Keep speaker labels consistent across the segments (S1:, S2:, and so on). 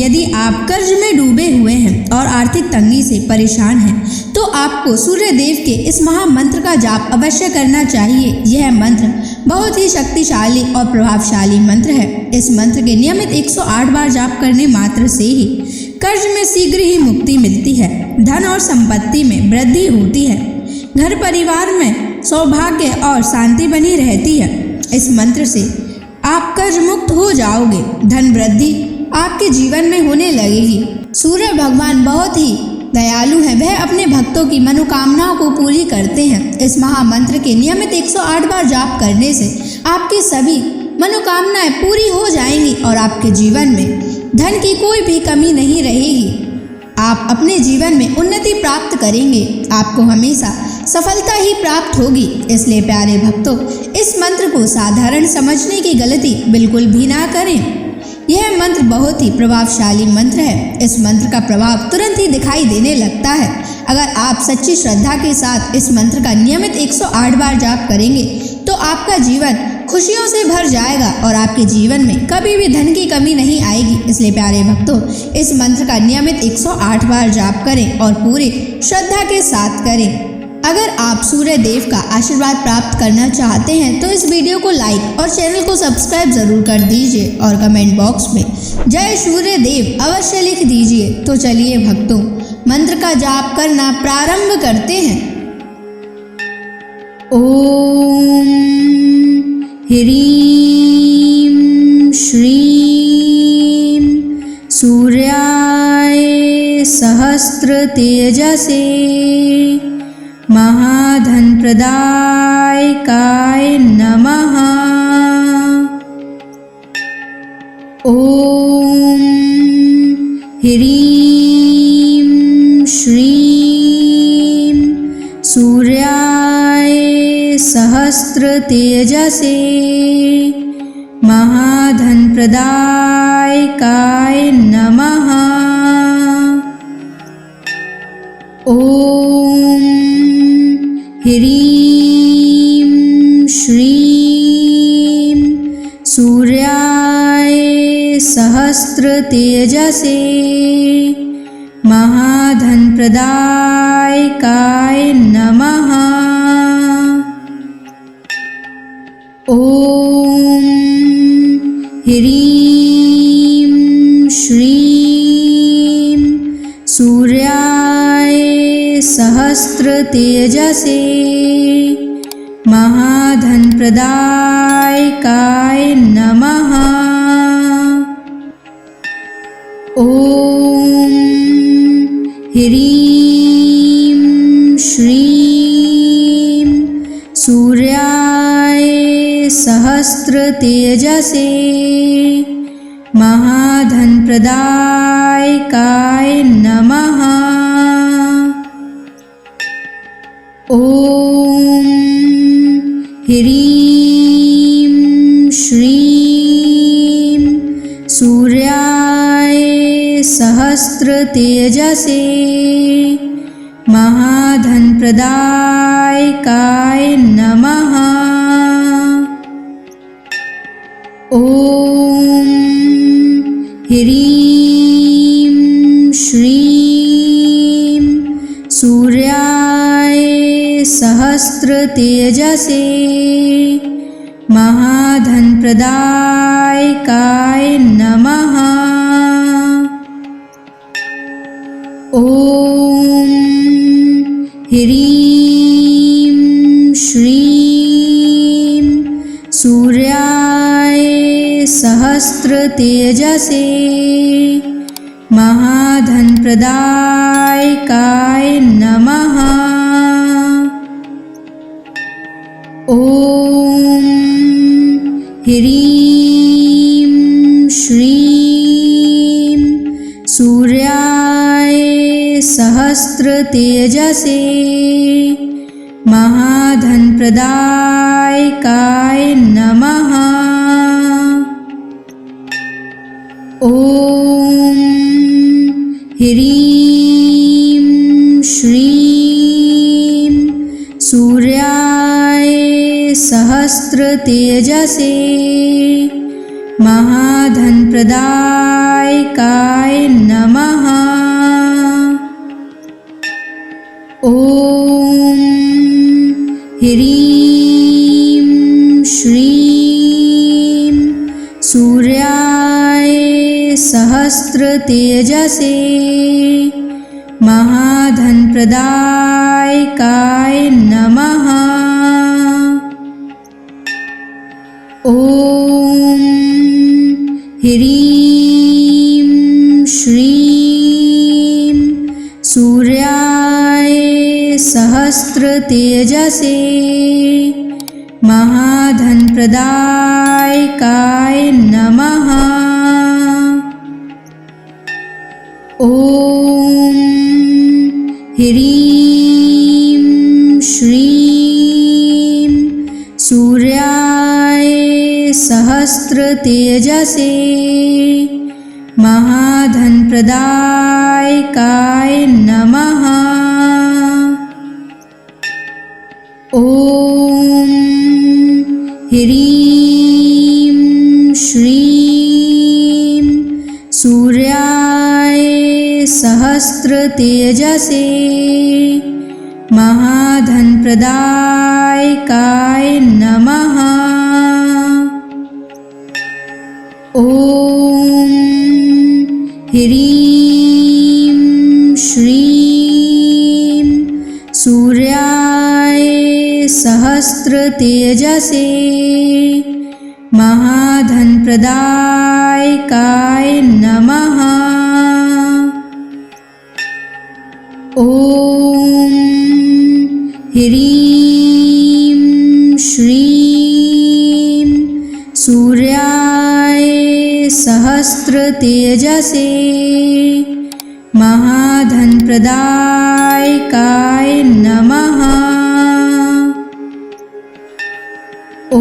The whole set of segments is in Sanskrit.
S1: यदि आप कर्ज में डूबे हुए हैं और आर्थिक तंगी से परेशान हैं, तो आपको सूर्य देव के इस महामंत्र का जाप अवश्य करना चाहिए। यह मंत्र बहुत ही शक्तिशाली और प्रभावशाली मंत्र है। इस मंत्र के नियमित 108 बार जाप करने मात्र से ही कर्ज में शीघ्र ही मुक्ति मिलती है, धन और संपत्ति में वृद्धि होती है, घर परिवार में सौभाग्य और शांति बनी रहती है। इस मंत्र से आप कर्ज मुक्त हो जाओगे, धन वृद्धि आपके जीवन में होने लगेगी। सूर्य भगवान बहुत ही दयालु हैं, वह अपने भक्तों की मनोकामनाओं को पूरी करते हैं। इस महामंत्र के नियमित 108 बार जाप करने से आपकी सभी मनोकामनाएं पूरी हो जाएंगी और आपके जीवन में धन की कोई भी कमी नहीं रहेगी। आप अपने जीवन में उन्नति प्राप्त करेंगे, आपको हमेशा सफलता ही प्राप्त होगी। इसलिए प्यारे भक्तों, इस मंत्र को साधारण समझने की गलती बिल्कुल भी ना करें। यह मंत्र बहुत ही प्रभावशाली मंत्र है। इस मंत्र का प्रभाव तुरंत ही दिखाई देने लगता है। अगर आप सच्ची श्रद्धा के साथ इस मंत्र का नियमित 108 बार जाप करेंगे तो आपका जीवन खुशियों से भर जाएगा और आपके जीवन में कभी भी धन की कमी नहीं आएगी। इसलिए प्यारे भक्तों, इस मंत्र का नियमित 108 बार जाप करें और पूरी श्रद्धा के साथ करें। अगर आप सूर्य देव का आशीर्वाद प्राप्त करना चाहते हैं तो इस वीडियो को लाइक और चैनल को सब्सक्राइब जरूर कर दीजिए और कमेंट बॉक्स में जय सूर्य देव अवश्य लिख दीजिए। तो चलिए भक्तों, मंत्र का जाप करना प्रारंभ करते हैं। ओम ह्रीं श्रीं सूर्याय सहस्र तेजसे महाधन प्रदायकाय नमः। ओम ह्रीं श्रीं सूर्याय सहस्र तेजसे महाधन प्रदायकाय नमः। ओम ह्रीं श्रीं सूर्याय सहस्र तेजसे महाधन प्रदायकाय नमः। ओम ह्रीं श्रीं सूर्याय सहस्र तेजसे महाधन प्रदायकाय नमः। ओम ह्रीं श्रीं सूर्याय सहस्र तेजसे महाधन प्रदायकाय नमः। ओम ह्रीं श्रीं सूर्याय सहस्र तेजसे महाधन प्रदायकाय नमः। ओम ह्रीं श्रीं सूर्याय सहस्र तेजसे महाधन प्रदायकाय नमः। ओम ह्रीं श्रीं सूर्याय सहस्र तेजसे महाधन प्रदायकाय नमः। ओम ह्रीं श्रीं सूर्याय सहस्र तेजसे महाधन प्रदायकाय नमः। ओम ह्रीं श्रीं सूर्याय सहस्र तेजसे महाधनप्रदायकाय नमः। ॐ ह्रीं श्रीं सूर्याय सहस्रतेजसे महाधनप्रदायकाय नमः। ॐ ह्रीं श्रीं सूर्याय सहस्रतेजसे महाधनप्रदायकाय नमः। ॐ ह्रीं श्रीं सूर्याय सहस्रतेजसे महाधनप्रदायकाय नमः। ॐ ह्रीं श्रीं सूर्याय सहस्रतेजसे महाधनप्रदायकाय नमः। ॐ ह्रीं श्रीं सूर्याय सहस्रतेजसे महाधनप्रदायकाय नमः। ॐ ह्रीं श्रीं सूर्याय सहस्रतेजसे महाधनप्रदायकाय नमः। ॐ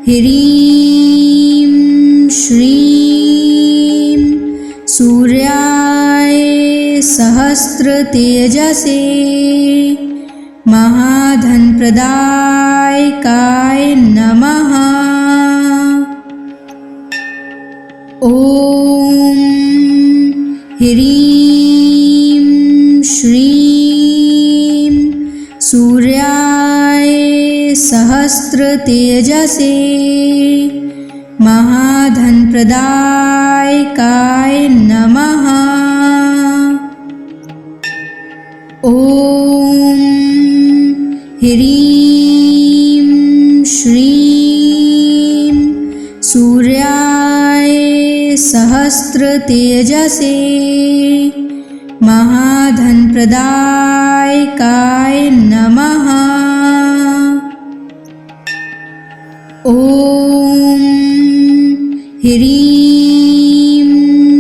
S1: ह्रीं श्रीं सूर्याय सहस्रतेजसे महाधनप्रदायकाय नमः। ॐ ह्रीं श्रीं सूर्याय सहस्रतेजसे महाधनप्रदायकाय नमः। ॐ ह्रीं श्रीं सूर्याय सहस्रतेजसे महाधनप्रदायकाय नमः। ॐ ह्रीं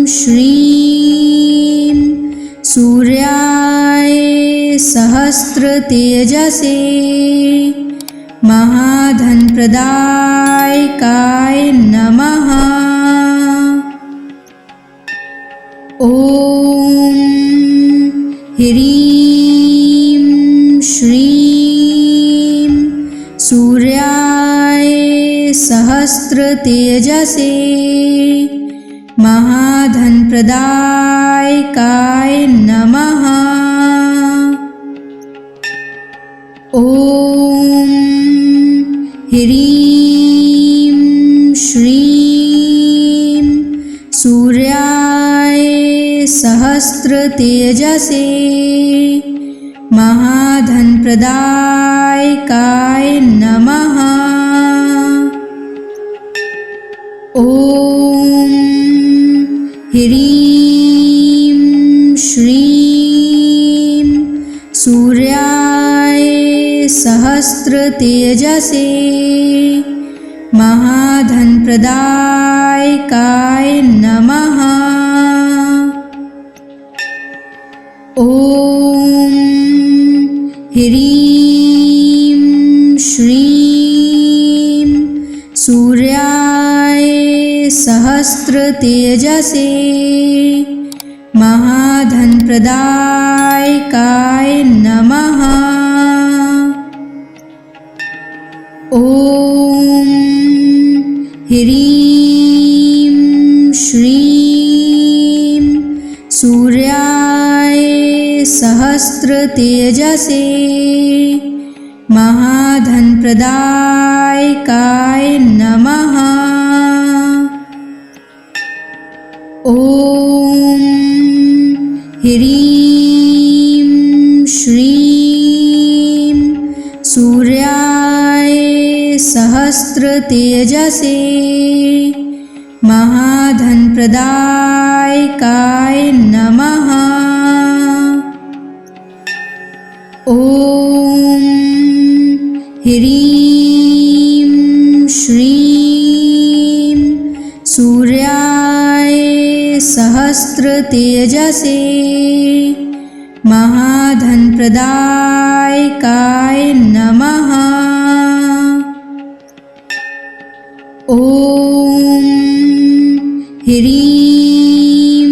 S1: श्रीं सूर्याय सहस्रतेजसे महाधनप्रदायकाय नमः। ॐ ह्रीं श्रीं सूर्याय सहस्रतेजसे महाधनप्रदायकाय नमः। ॐ ह्रीं श्रीं सूर्याय सहस्रतेजसे महाधनप्रदायकाय नमः। ॐ ह्रीं श्रीं सूर्याय सहस्रतेजसे महाधनप्रदायकाय नमः। ॐ ह्रीं श्रीं सूर्याय सहस्रतेजसे महाधनप्रदायकाय नमः। ॐ ह्रीं श्रीं सूर्याय सहस्रतेजसे महाधनप्रदायकाय नमः। ॐ ह्रीं श्रीं सूर्याय सहस्रतेजसे महाधनप्रदायकाय नमः। ॐ ह्रीं श्रीं सूर्याय सहस्रतेजसे महाधनप्रदायकाय नमः। ॐ ह्रीं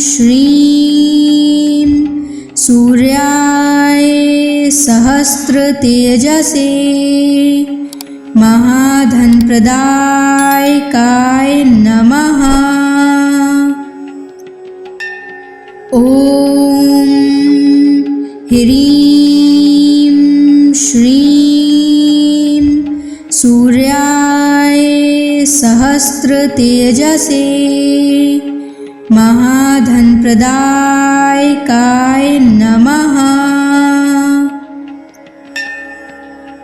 S1: श्रीं सूर्याय सहस्रतेजसे महाधनप्रदायकाय नमः। ॐ ह्रीं श्रीं सूर्याय सहस्रतेजसे महाधनप्रदायकाय नमः।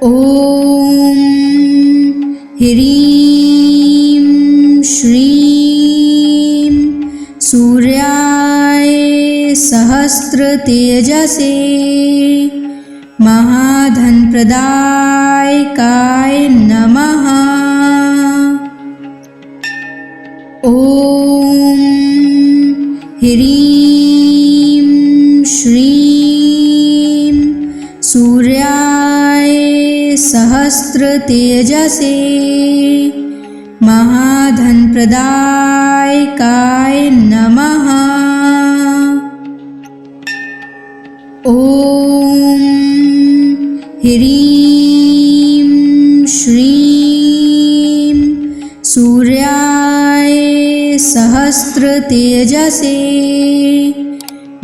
S1: ॐ ह्रीं श्रीं सूर्याय सहस्रतेजसे महाधनप्रदायकाय नमः। ॐ ह्रीं श्रीं सूर्याय सहस्रतेजसे महाधनप्रदायकाय नमः। ॐ ह्रीं श्रीं सूर्याय सहस्रतेजसे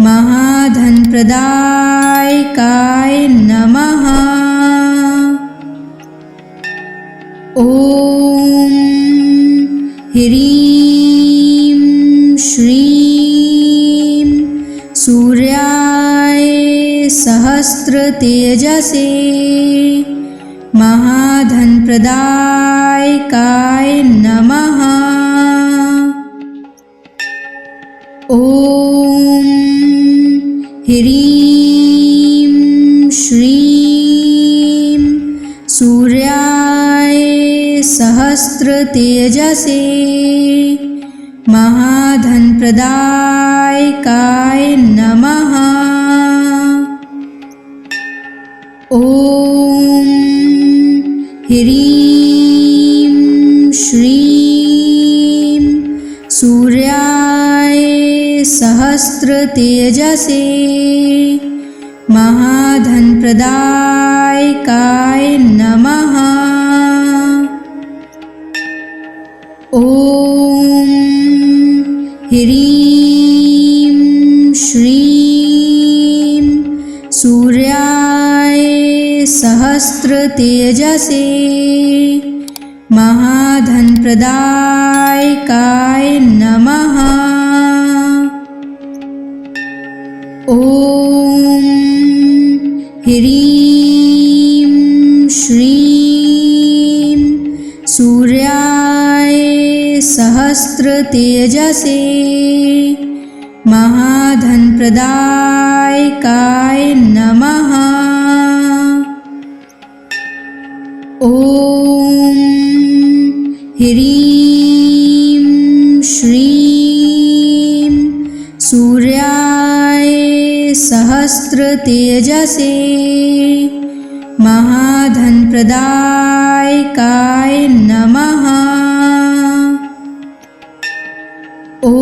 S1: महाधनप्रदायकाय नमः। ॐ ह्रीं श्रीं सूर्याय सहस्रतेजसे महाधनप्रदायकाय नमः। ॐ ह्रीं श्रीं सूर्याय सहस्रतेजसे महाधनप्रदायकाय नमः। ॐ ह्रीं श्रीं सूर्याय सहस्रतेजसे महाधनप्रदायकाय नमः। ॐ ह्रीं श्रीं सूर्याय सहस्रतेजसे महाधनप्रदायकाय नमः। ॐ ह्रीं श्रीं सूर्याय सहस्रतेजसे महाधनप्रदायकाय नमः। ॐ ह्रीं श्रीं सूर्याय सहस्रतेजसे महाधनप्रदायकाय नमः। ॐ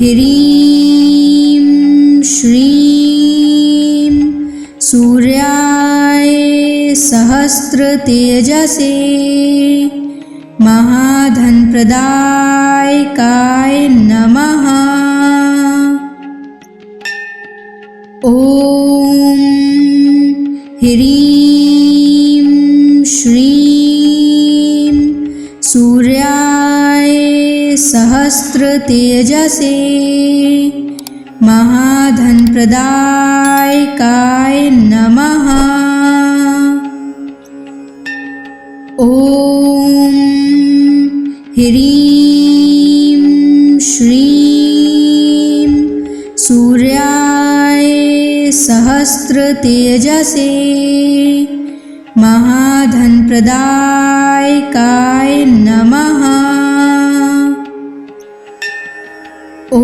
S1: ह्रीं श्रीं सूर्याय सहस्त्रतेजसे महाधनप्रदायकाय नमः। ॐ ह्रीं श्रीं सूर्याय सहस्त्रतेजसे महाधनप्रदायकाय नमः। ॐ ह्रीं श्रीं सूर्याय सहस्त्रतेजसे महाधनप्रदायकाय नमः। ॐ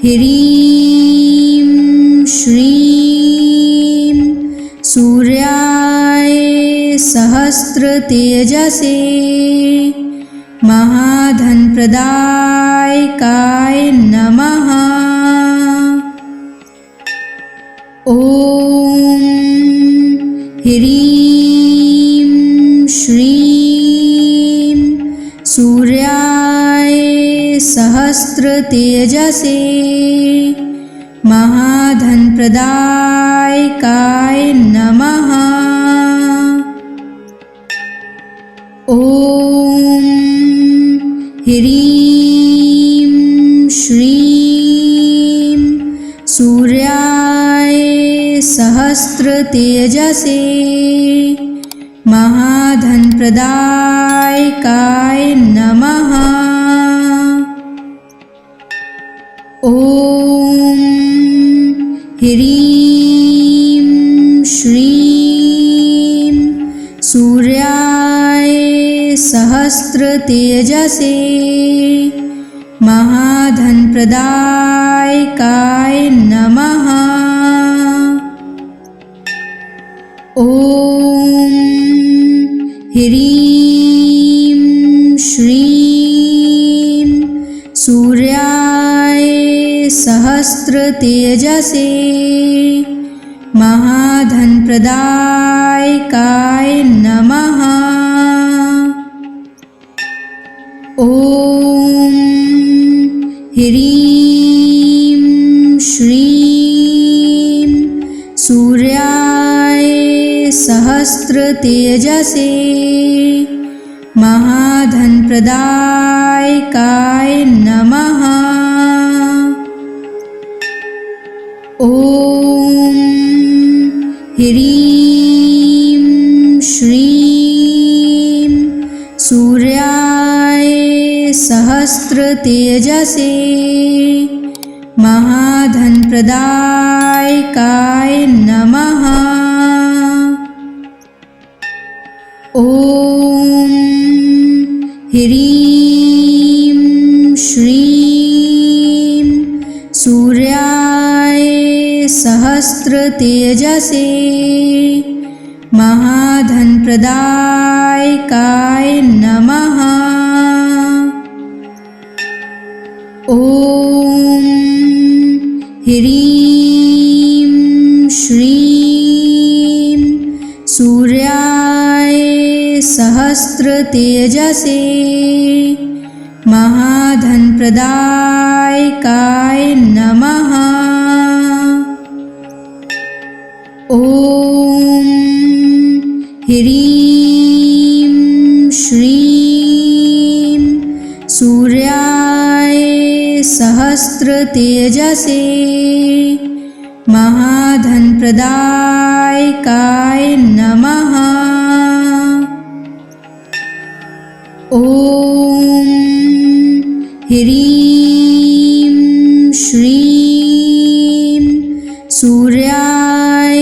S1: ह्रीं श्रीं सूर्याय सहस्त्रतेजसे महाधनप्रदायकाय नमः। ॐ ह्रीं श्रीं सूर्याय सहस्त्रतेजसे महाधनप्रदायकाय नमः। ॐ ह्रीं श्रीं सूर्याय सहस्त्रतेजसे महाधनप्रदायकाय नमः। ॐ ह्रीं श्रीं सूर्याय सहस्त्रतेजसे महाधनप्रदायकाय नमः। ॐ ह्रीं श्रीं सूर्याय सहस्त्रतेजसे महाधनप्रदायकाय नमः। ॐ ह्रीं श्रीं सूर्याय सहस्त्रतेजसे महाधनप्रदायकाय नमः। ॐ ह्रीं श्रीं सूर्याय सहस्त्रतेजसे महाधनप्रदायकाय नमः। ॐ ह्रीं श्रीं सूर्याय सहस्त्रतेजसे महाधनप्रदायकाय नमः। ॐ ह्रीं श्रीं सूर्याय सहस्त्रतेजसे महाधनप्रदायकाय नमः। ॐ ह्रीं श्रीं सूर्याय सहस्त्रतेजसे महाधनप्रदायकाय नमः। ॐ ह्रीं श्रीं सूर्याय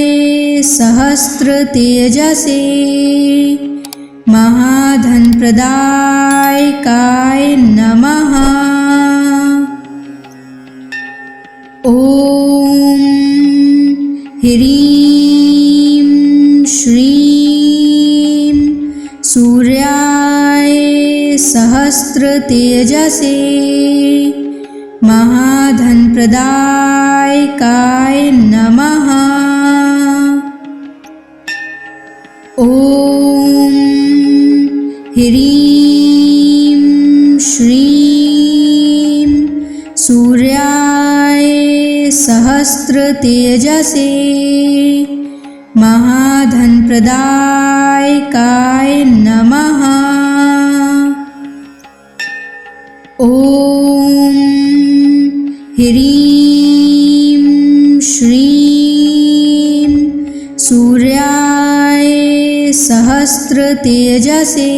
S1: सहस्त्रतेजसे महाधनप्रदायकाय नमः। ॐ ह्रीं श्रीं सूर्याय सहस्त्रतेजसे महाधनप्रदायकाय नमः। सहस्रतेजसे महाधनप्रदायकाय नमः। ॐ ह्रीं श्रीं सूर्याय सहस्रतेजसे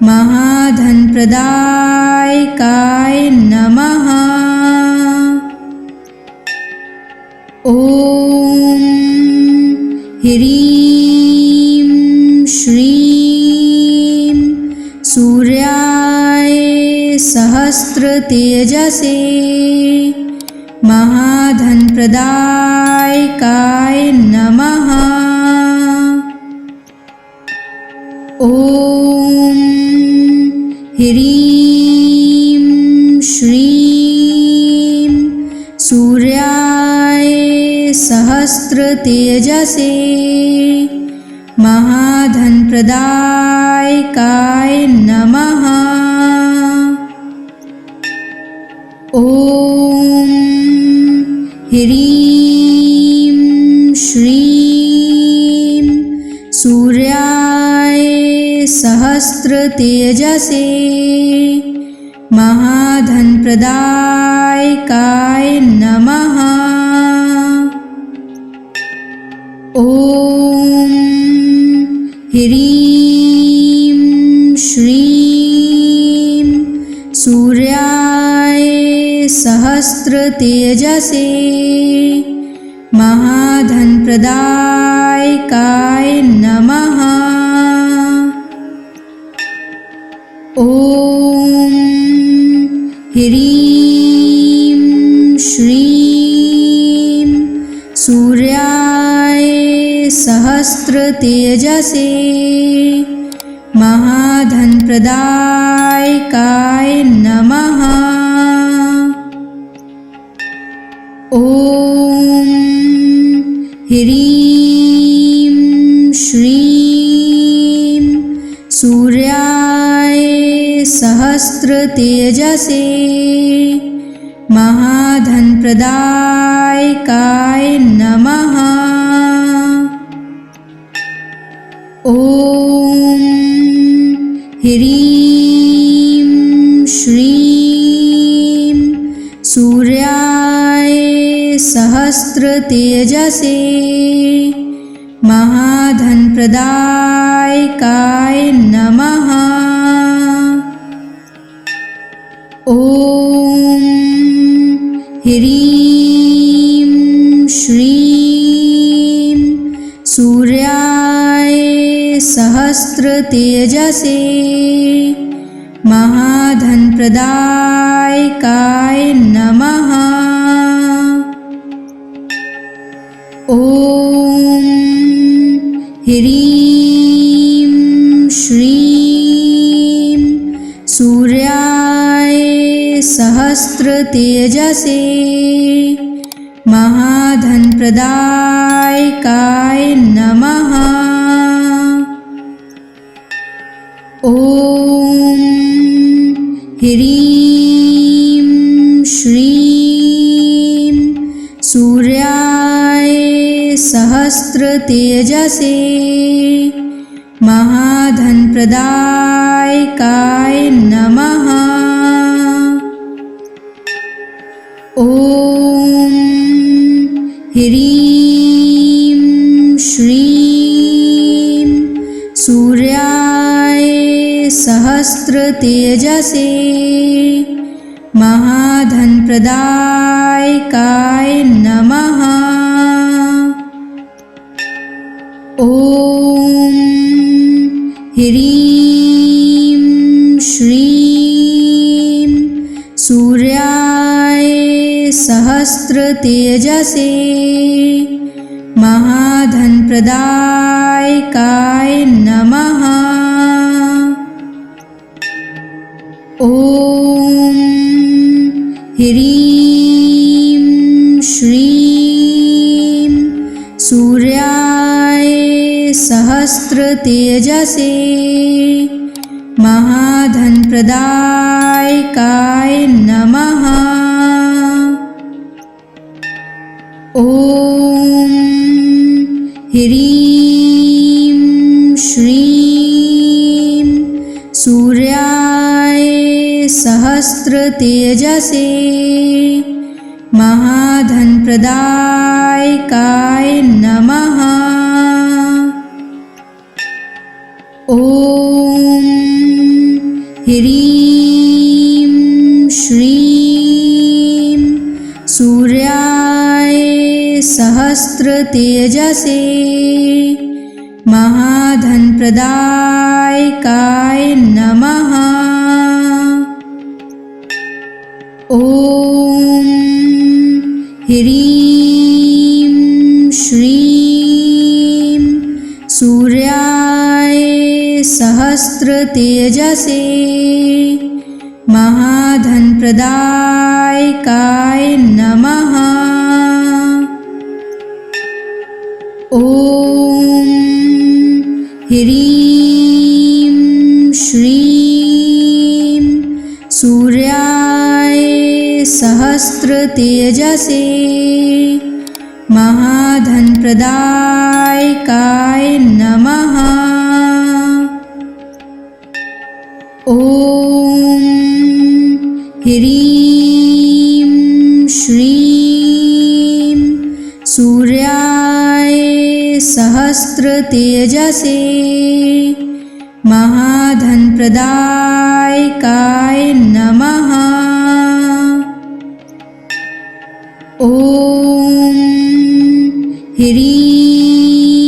S1: महाधनप्रदायकाय नमः। ॐ ह्रीं श्रीं सूर्याय सहस्रतेजसे महाधनप्रदायकाय नमः। ॐ ह्रीं श्रीं सूर्याय सहस्रतेजसे महाधनप्रदायकाय नमः। ॐ ह्रीं श्रीं सूर्याय सहस्रतेजसे महाधनप्रदायकाय नमः। ॐ ह्रीं श्रीं सूर्याय सहस्रतेजसे महाधनप्रदायकाय नमः। ॐ ह्रीं श्रीं सूर्याय सहस्रतेजसे महाधनप्रदायकाय नमः। ॐ ह्रीं श्रीं सूर्याय सहस्रतेजसे महाधनप्रदायकाय नमः। ॐ ह्रीं श्रीं सूर्याय सहस्रतेजसे महाधनप्रदायकाय नमः। ॐ ह्रीं श्रीं सूर्याय सहस्रतेजसे महाधनप्रदायकाय नमः। ॐ ह्रीं श्रीं सूर्याय सहस्रतेजसे महाधनप्रदायकाय नमः। ॐ ह्रीं श्रीं सूर्याय सहस्रतेजसे महाधनप्रदायकाय नमः। ॐ ह्रीं श्रीं सूर्याय सहस्रतेजसे महाधनप्रदायकाय नमः। ॐ ह्रीं श्रीं सूर्याय सहस्रतेजसे महाधनप्रदायकाय नमः। ॐ ह्रीं श्रीं सूर्याय सहस्रतेजसे महाधनप्रदायकाय नमः। ॐ ह्रीं श्रीं सूर्याय सहस्रतेजसे महाधनप्रदायकाय नमः। ॐ ह्रीं श्रीं सूर्याय सहस्रतेजसे महाधनप्रदायकाय नमः। ॐ ह्रीं श्रीं सूर्याय सहस्रतेजसे महाधनप्रदायकाय नमः। ॐ ह्रीं श्रीं सूर्याय सहस्रतेजसे महाधनप्रदायकाय नमः। ॐ ह्रीं श्रीं सूर्याय सहस्रतेजसे महाधनप्रदायकाय नमः। ॐ ह्रीं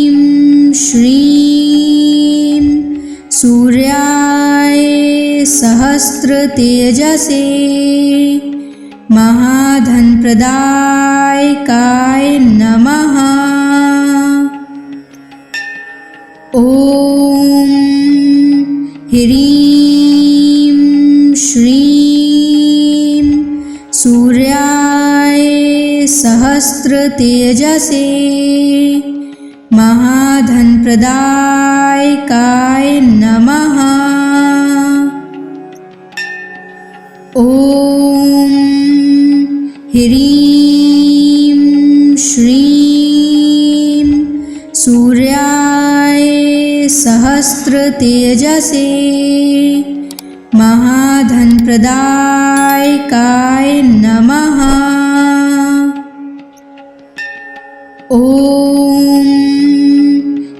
S1: श्रीं सूर्याय सहस्रतेजसे महाधनप्रदायकाय नमः। ॐ ह्रीं श्रीं सूर्याय सहस्रतेजसे महाधनप्रदायकाय नमः। ॐ ह्रीं श्रीं सूर्याय सहस्रतेजसे महाधनप्रदायकाय नमः। ॐ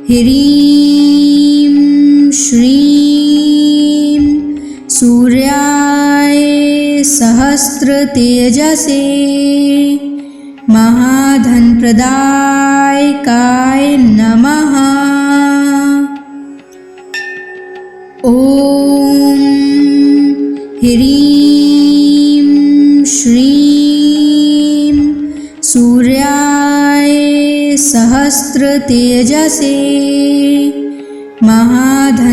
S1: ह्रीं श्रीं सूर्याय सहस्रतेजसे महाधनप्रदायकाय नमः। ॐ ह्रीं श्रीं सूर्याय सहस्रतेजसे महाधनप्रदायकाय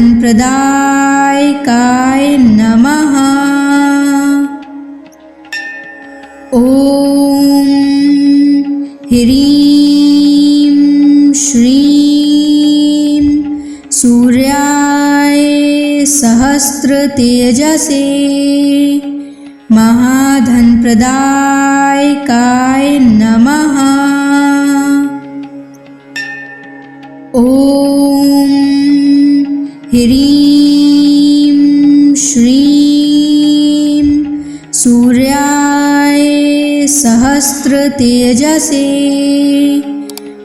S1: नमः। ॐ ह्रीं श्रीं सूर्याय सहस्रतेजसे महाधनप्रदायकाय नमः। ॐ ह्रीं श्रीं सूर्याय सहस्रतेजसे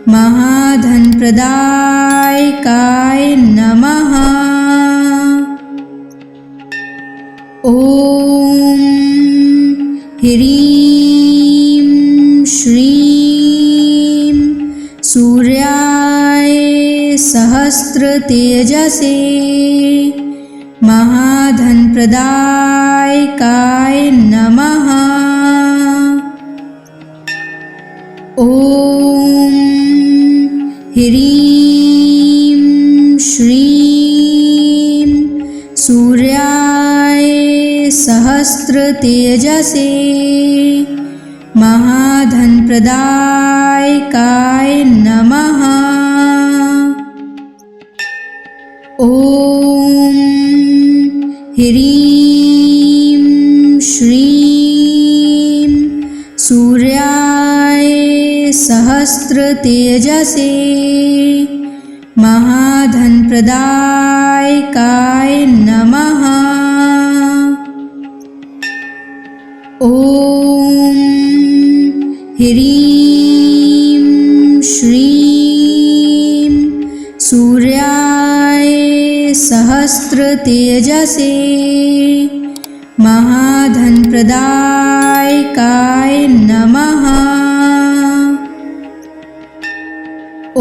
S1: महाधनप्रदायकाय नमः। ॐ ह्रीं श्रीं सूर्याय सहस्रतेजसे महाधनप्रदायकाय नमः। ॐ ह्रीं श्रीं सूर्याय सहस्रतेजसे महाधनप्रदायकाय नमः। ॐ ह्रीं श्रीं सूर्याय सहस्रतेजसे महाधनप्रदायकाय नमः। ॐ ह्रीं श्रीं सूर्याय सहस्रतेजसे महाधनप्रदायकाय नमः। ॐ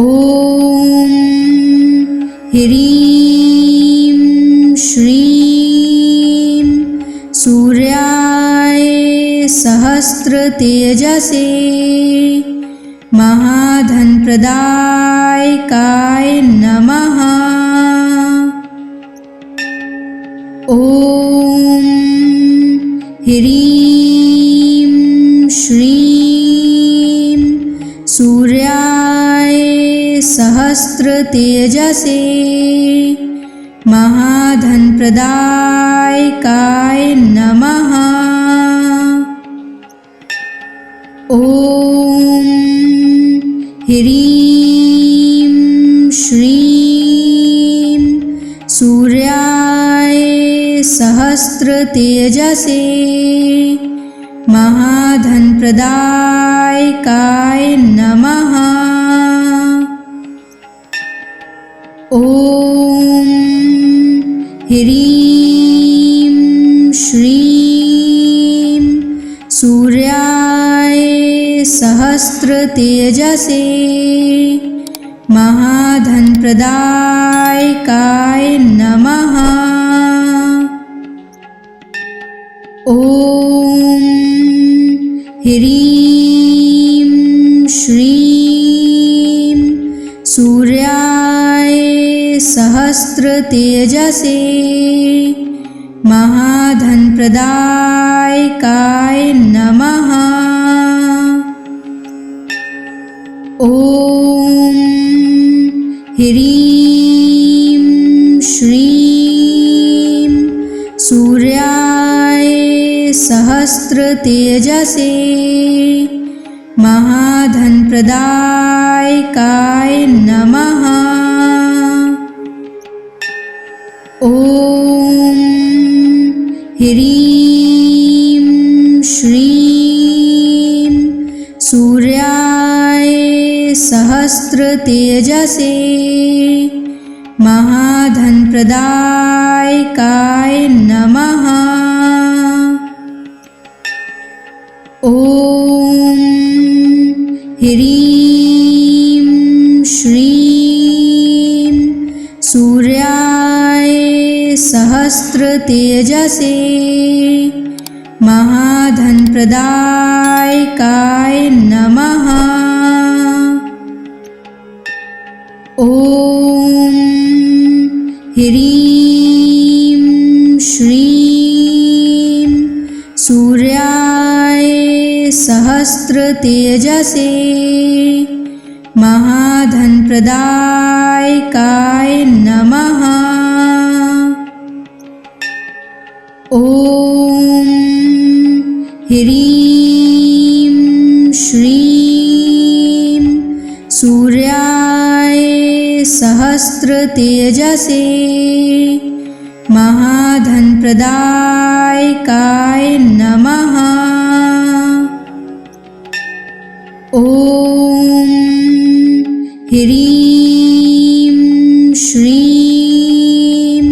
S1: ह्रीं श्रीं सूर्याय सहस्रतेजसे महाधनप्रदायकाय नमः। ॐ ह्रीं श्रीं सूर्याय सहस्रतेजसे महाधनप्रदायकाय नमः। ॐ ह्रीं श्रीं सूर्याय सहस्रतेजसे महाधनप्रदायकाय नमः। ॐ ह्रीं श्रीं सूर्याय सहस्रतेजसे महाधनप्रदायकाय नमः। ॐ ह्रीं श्रीं सूर्याय सहस्रतेजसे महाधनप्रदायकाय नमः। ॐ ह्रीं श्रीं सूर्याय सहस्रतेजसे महाधनप्रदायकाय नमः। ॐ ह्रीं श्रीं सूर्याय सहस्रतेजसे महाधनप्रदायकाय नमः। ॐ ह्रीं श्रीं सूर्याय सहस्रतेजसे महाधनप्रदायकाय नमः। ॐ ह्रीं श्रीं सूर्याय सहस्रतेजसे महाधनप्रदायकाय नमः। ॐ ह्रीं श्रीं सूर्याय सहस्रतेजसे महाधनप्रदायकाय नमः। ॐ ह्रीं श्रीं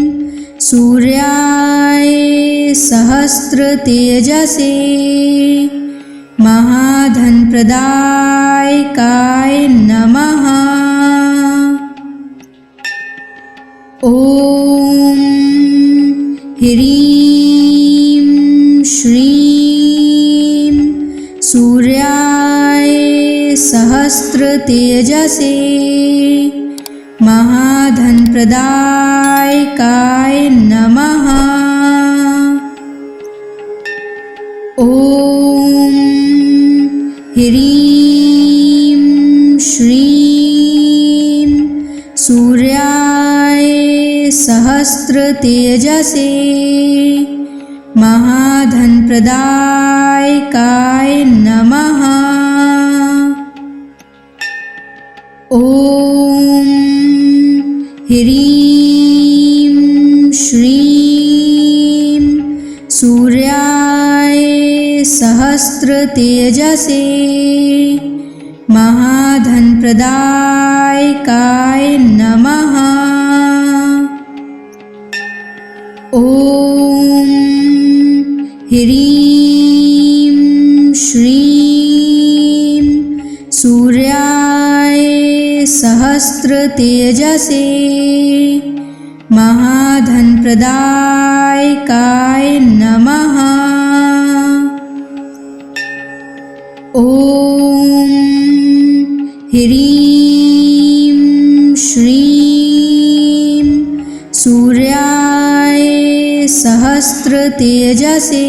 S1: सूर्याय सहस्रतेजसे महाधनप्रदायकाय नमः। ॐ ह्रीं श्रीं सूर्याय सहस्रतेजसे महाधनप्रदायकाय नमः। ॐ ह्रीं श्रीं सूर्याय सहस्रतेजसे महाधनप्रदायकाय नमः। ॐ ह्रीं श्रीं सूर्याय सहस्रतेजसे महाधनप्रदायकाय नमः। ॐ ह्रीं श्रीं सूर्याय सहस्रतेजसे महाधनप्रदायकाय नमः। ॐ ह्रीं श्रीं सूर्याय सहस्रतेजसे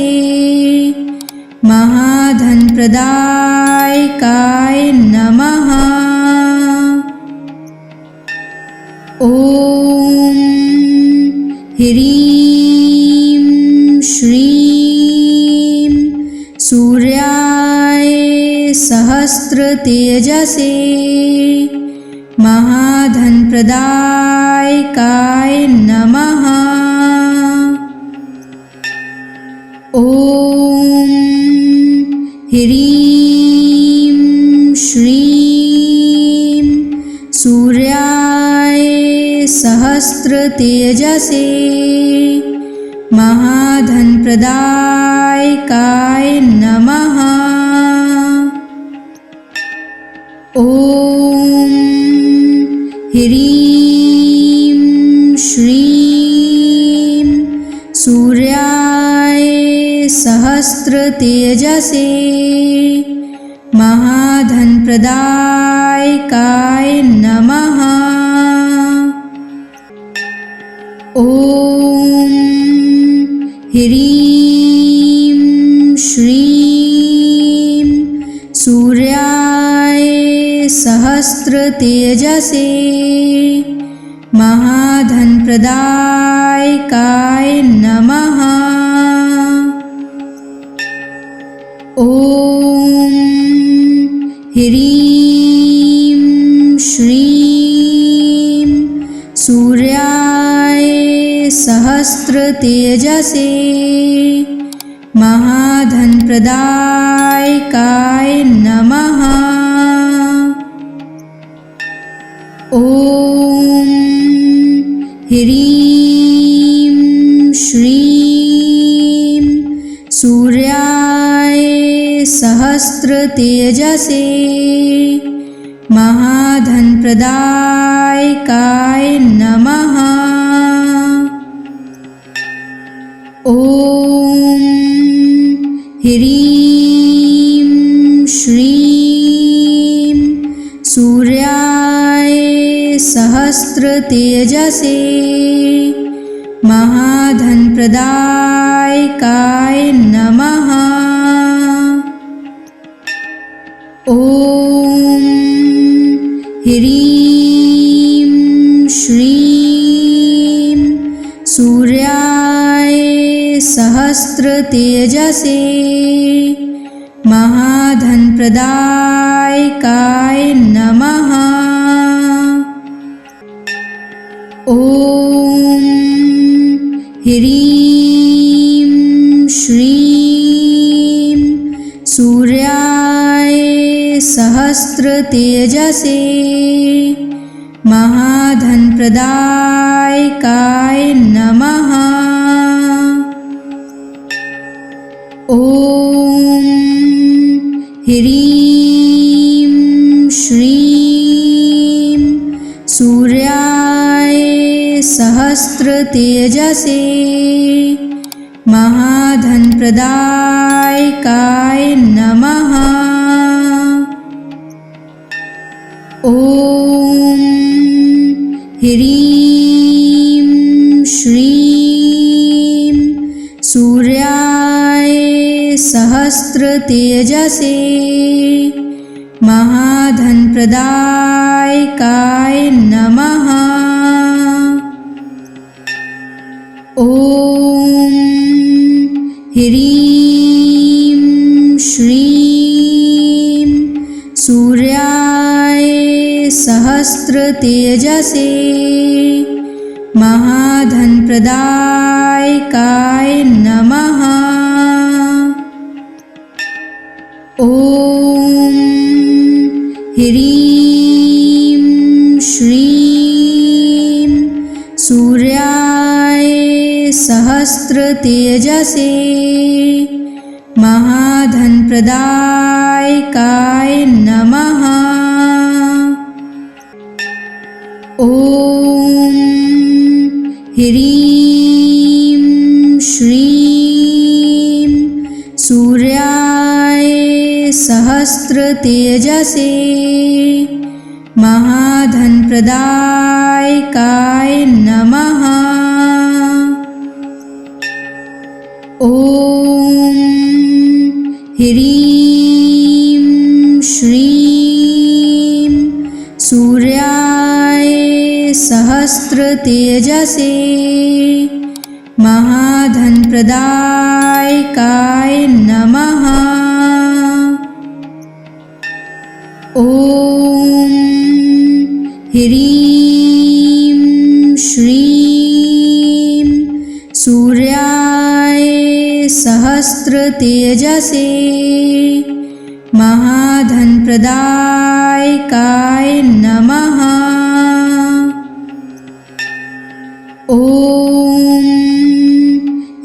S1: महाधनप्रदायकाय नमः। ॐ ह्रीं श्रीं सूर्याय सहस्रतेजसे महाधनप्रदायकाय नमः। ॐ ह्रीं श्रीं सूर्याय सहस्रतेजसे महाधनप्रदायकाय नमः। ॐ ह्रीं श्रीं सूर्याय सहस्रतेजसे महाधनप्रदायकाय नमः। ॐ ह्रीं श्रीं सूर्याय सहस्रतेजसे महाधनप्रदायकाय नमः। ॐ ह्रीं श्रीं सूर्याय सहस्रतेजसे महाधनप्रदायकाय नमः। ॐ ह्रीं श्रीं सूर्याय सहस्रतेजसे महाधनप्रदायकाय नमः। ॐ ह्रीं श्रीं सूर्याय सहस्रतेजसे महाधनप्रदायकाय नमः। ॐ ह्रीं श्रीं सूर्याय सहस्रतेजसे महाधनप्रदायकाय नमः। ॐ ह्रीं श्रीं सूर्याय सहस्रतेजसे महाधनप्रदायकाय नमः। ॐ ह्रीं श्रीं सूर्याय सहस्रतेजसे महाधनप्रदायकाय नमः। ॐ ह्रीं श्रीं सूर्याय सहस्रतेजसे महाधनप्रदायकाय नमः। ॐ ह्रीं श्रीं सूर्याय सहस्रतेजसे महाधनप्रदायकाय नमः। ॐ ह्रीं श्रीं सूर्याय सहस्रतेजसे महाधनप्रदायकाय नमः। ॐ ह्रीं श्रीं सूर्याय सहस्रतेजसे महाधनप्रदायकाय नमः। ॐ ह्रीं श्रीं सूर्याय सहस्रतेजसे महाधनप्रदायकाय नमः। ॐ ह्रीं श्रीं सूर्याय सहस्रतेजसे महाधनप्रदायकाय नमः। ॐ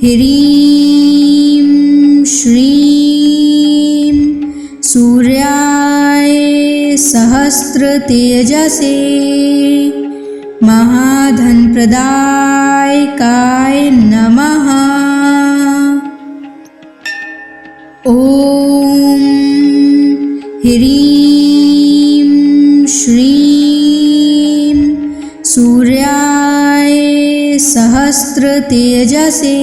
S1: ह्रीं श्रीं सूर्याय सहस्रतेजसे महाधनप्रदायकाय नमः। ॐ ह्रीं श्रीं सूर्याय सहस्रतेजसे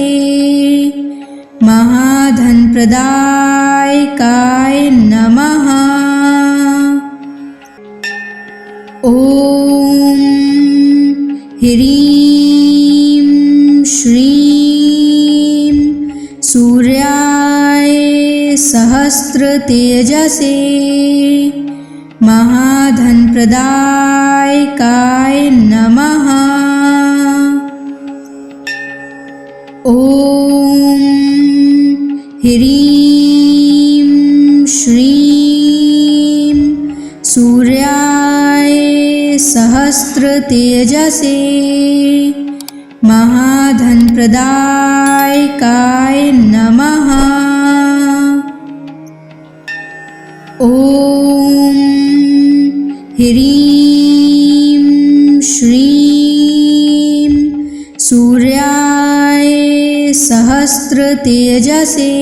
S1: महाधनप्रदायकाय नमः। ॐ ह्रीं श्रीं सूर्याय सहस्रतेजसे महाधनप्रदायकाय नमः। ॐ ह्रीं श्रीं सूर्याय सहस्रतेजसे महाधनप्रदायकाय नमः। ॐ ह्रीं श्रीं सूर्याय सहस्रतेजसे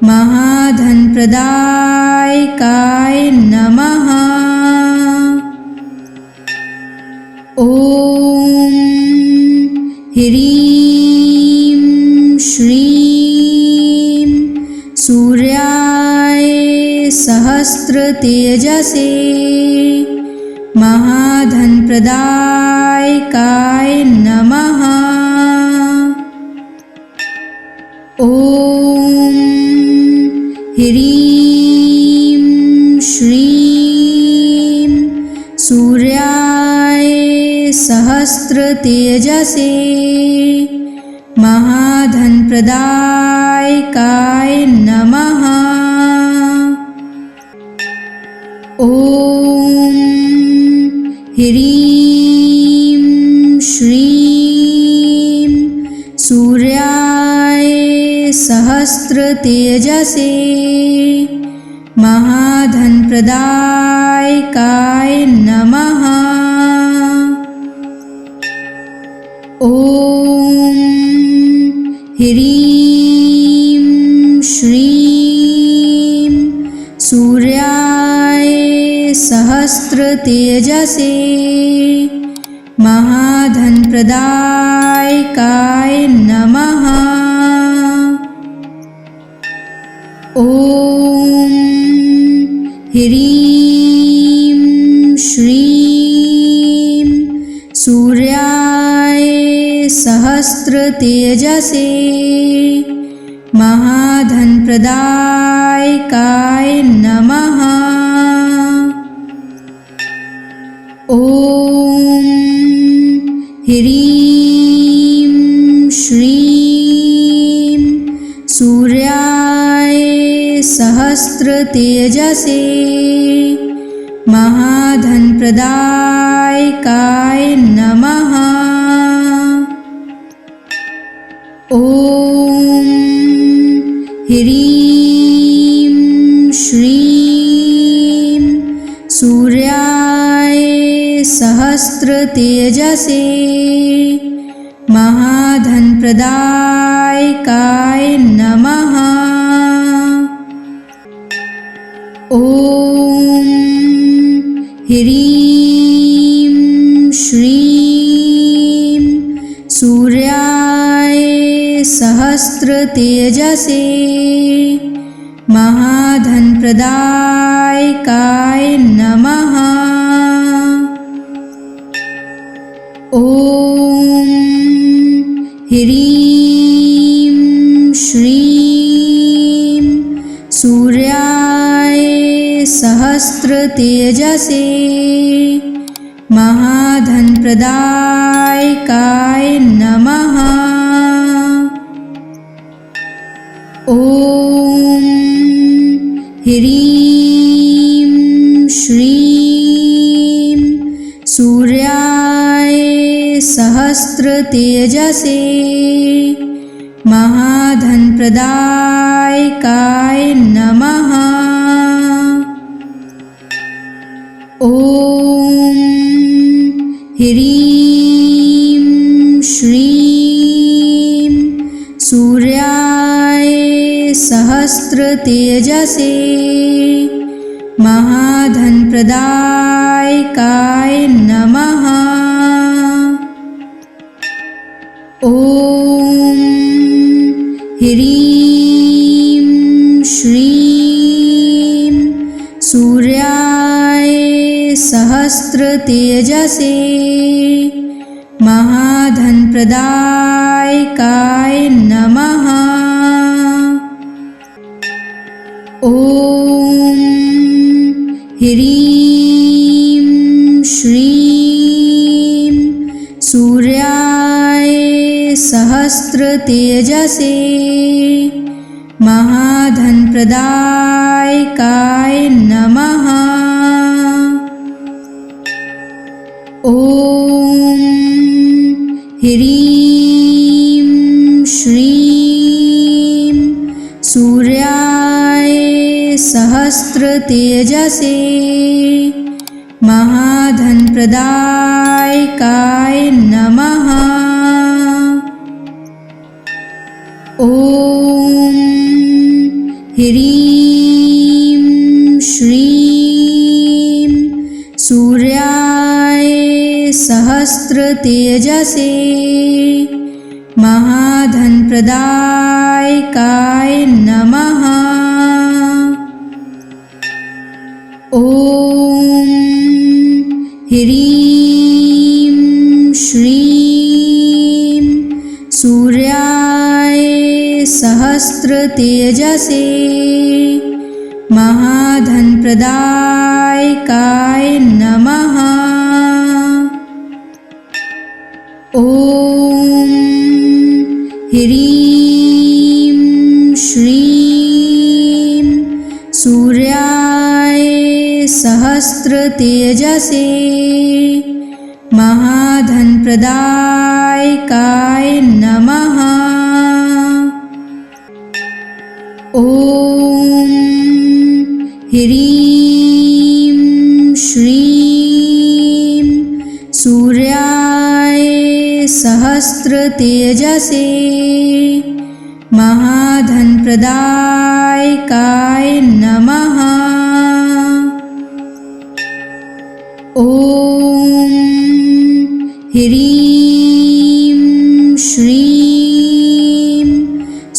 S1: महाधनप्रदायकाय नमः। ॐ ह्रीं श्रीं सूर्याय सहस्रतेजसे महाधनप्रदायकाय नमः। ॐ ह्रीं श्रीं सूर्याय सहस्रतेजसे महाधनप्रदायकाय नमः। ॐ ह्रीं श्रीं सूर्याय सहस्रतेजसे महाधनप्रदायकाय नमः। ॐ ह्रीं श्रीं सूर्याय सहस्रतेजसे महाधनप्रदायकाय नमः। ॐ ह्रीं श्रीं सूर्याय सहस्रतेजसे महाधनप्रदायकाय नमः। ह्रीं श्रीं सूर्याय सहस्रतेजसे महाधनप्रदायकाय नमः। ॐ ह्रीं श्रीं सूर्याय सहस्रतेजसे महाधनप्रदायकाय नमः। ॐ ह्रीं श्रीं सूर्याय सहस्रतेजसे महाधनप्रदायकाय नमः। ॐ ह्रीं श्रीं सूर्याय सहस्रतेजसे महाधनप्रदायकाय नमः। ॐ ह्रीं श्रीं सूर्याय सहस्रतेजसे महाधनप्रदायकाय नमः। ॐ ह्रीं श्रीं सूर्याय सहस्रतेजसे महाधनप्रदायकाय नमः। ॐ ह्रीं श्रीं सूर्याय सहस्रतेजसे महाधनप्रदायकाय नमः। ॐ ह्रीं श्रीं सूर्याय सहस्रतेजसे महाधनप्रदायकाय नमः। ॐ ह्रीं श्रीं सूर्याय सहस्रतेजसे महाधनप्रदायकाय नमः। ॐ ह्रीं श्रीं सूर्याय सहस्रतेजसे महाधनप्रदायकाय नमः। ॐ ह्रीं श्रीं सूर्याय सहस्रतेजसे महाधनप्रदायकाय नमः। ॐ ह्रीं श्रीं सूर्याय सहस्रतेजसे महाधनप्रदायकाय नमः। ॐ ह्रीं श्रीं सूर्याय सहस्रतेजसे महाधनप्रदायकाय नमः। ॐ ह्रीं श्रीं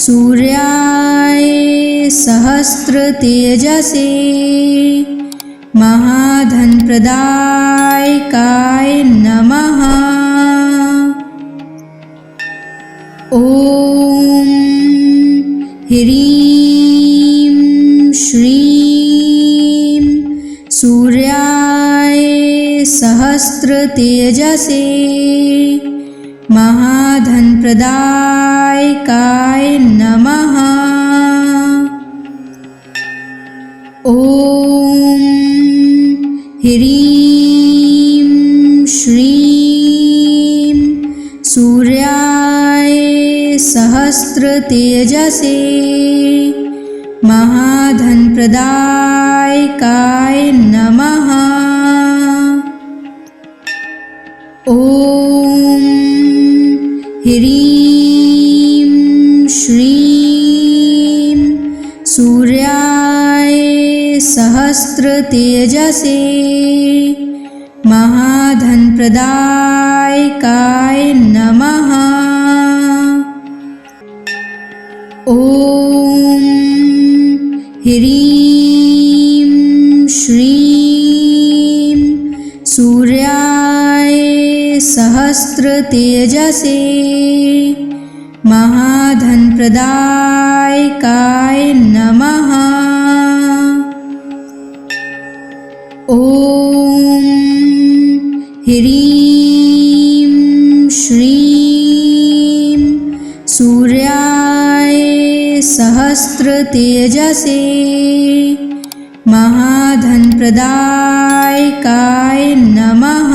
S1: सूर्याय सहस्रतेजसे महाधनप्रदायकाय नमः। ॐ ह्रीं श्रीं सूर्याय सहस्रतेजसे महाधनप्रदायकाय नमः। ॐ ह्रीं श्रीं सूर्याय सहस्रतेजसे महाधनप्रदायकाय नमः। ॐ ह्रीं श्रीं सूर्याय सहस्रतेजसे महाधनप्रदायकाय नमः। ॐ ह्रीं श्रीं सूर्याय सहस्रतेजसे महाधनप्रदायकाय नमः। ॐ ह्रीं श्रीं सूर्याय सहस्रतेजसे महाधनप्रदायकाय नमः।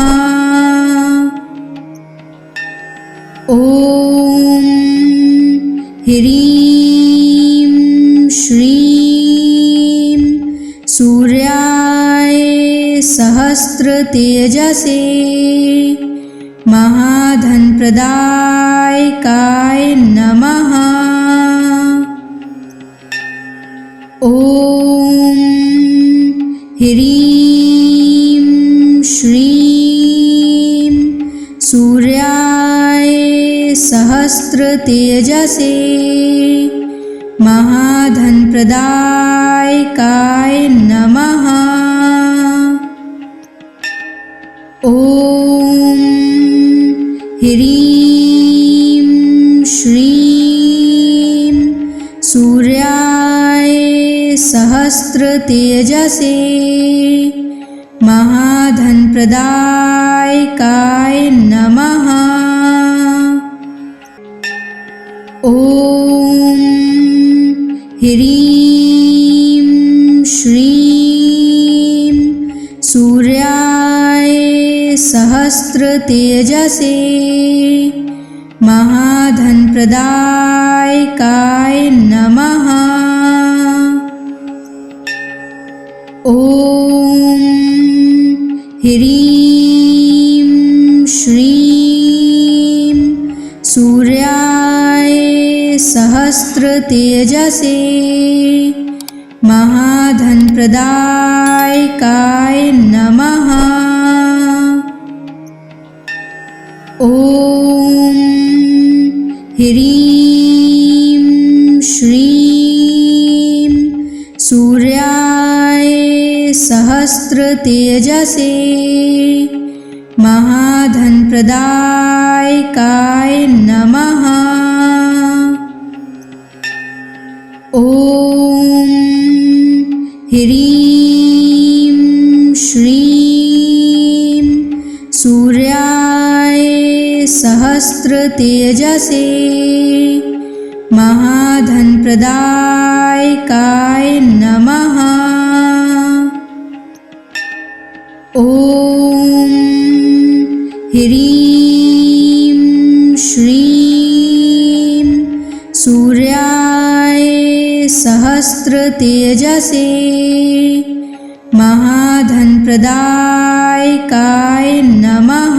S1: ॐ ह्रीं श्रीं सूर्याय सहस्रतेजसे महाधनप्रदायकाय नमः। ॐ ह्रीं श्रीं सूर्याय सहस्रतेजसे महाधनप्रदायकाय नमः। ॐ ह्रीं श्रीं सूर्याय सहस्रतेजसे महाधनप्रदायकाय नमः। ॐ ह्रीं श्रीं सूर्याय सहस्रतेजसे महाधनप्रदायकाय नमः। ॐ ह्रीं श्रीं सूर्याय सहस्रतेजसे महाधनप्रदायकाय नमः। ॐ ह्रीं श्रीं सूर्याय सहस्रतेजसे महाधनप्रदायकाय नमः। ॐ ह्रीं श्रीं सूर्याय सहस्रतेजसे महाधनप्रदायकाय नमः। ॐ ह्रीं श्रीं सूर्याय सहस्रतेजसे महाधनप्रदायकाय नमः।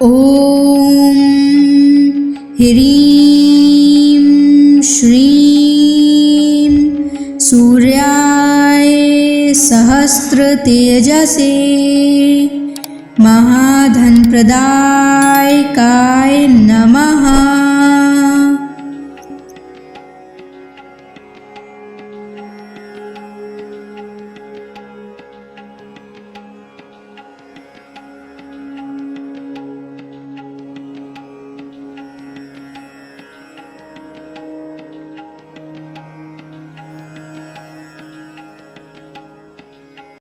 S1: ॐ ह्रीं श्रीं सूर्याय सहस्रतेजसे महाधनप्रदायकाय नमः।